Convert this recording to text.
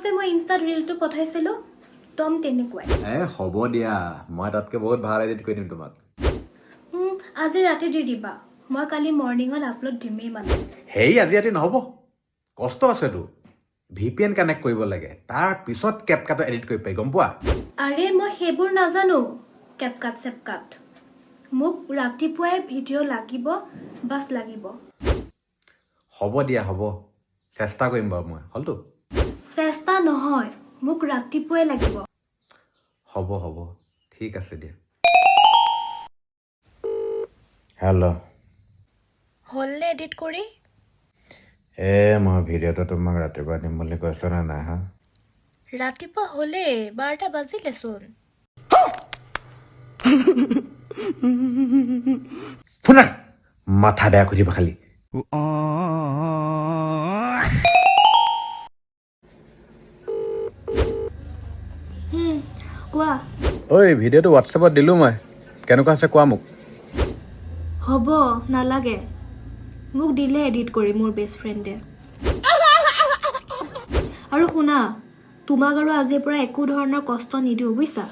যে মই ইনষ্টাত ৰিলটো পঠাইছিলোঁ তম তেনেকুৱাই হ'ব দিয়া মই তাতকৈ বহুত ভাল এডিট কৰি দিম তোমাক আজি ৰাতি দি দিবা মই কালি মৰ্ণিঙত আপলোড দিমেই মানে হেই আজি ৰাতি নহ'ব কষ্ট আছেতো VPN কানেক্ট কৰিব লাগে তাৰ পিছত কেপকাট এডিট কৰিব পাৰি গম পোৱা আৰে মই সেইবোৰ নাজানো কেপকাট চেপকাট মোক ৰাতিপুৱাই ভিডিঅ' লাগিব বাছ লাগিব হ'ব দিয়া হ'ব চেষ্টা কৰিম বাৰু মই হ'লতো চেষ্টা নহয় মোক ৰাতিপুৱাই লাগিব হ'ব ঠিক আছে দিয়া হেল্ল' হ'লনে এডিট কৰি মই ভিডিঅ'টো তোমাক ৰাতিপুৱা দিম বুলি কৈছোঁ নে নাই হা ৰাতিপুৱা হ'লে 12টা বাজিলেচোন শুনা মাথা বেয়া কৰি দিবা খালি কোৱা ঐ ভিডিঅ'টো হোৱাটছএপত দিলোঁ মই কেনেকুৱা আছে কোৱা মোক হ'ব নালাগে মোক দিলে এডিট কৰি মোৰ বেষ্ট ফ্ৰেণ্ডে আৰু শুনা তোমাক আৰু আজিৰ পৰা একো ধৰণৰ কষ্ট নিদিওঁ বুজিছা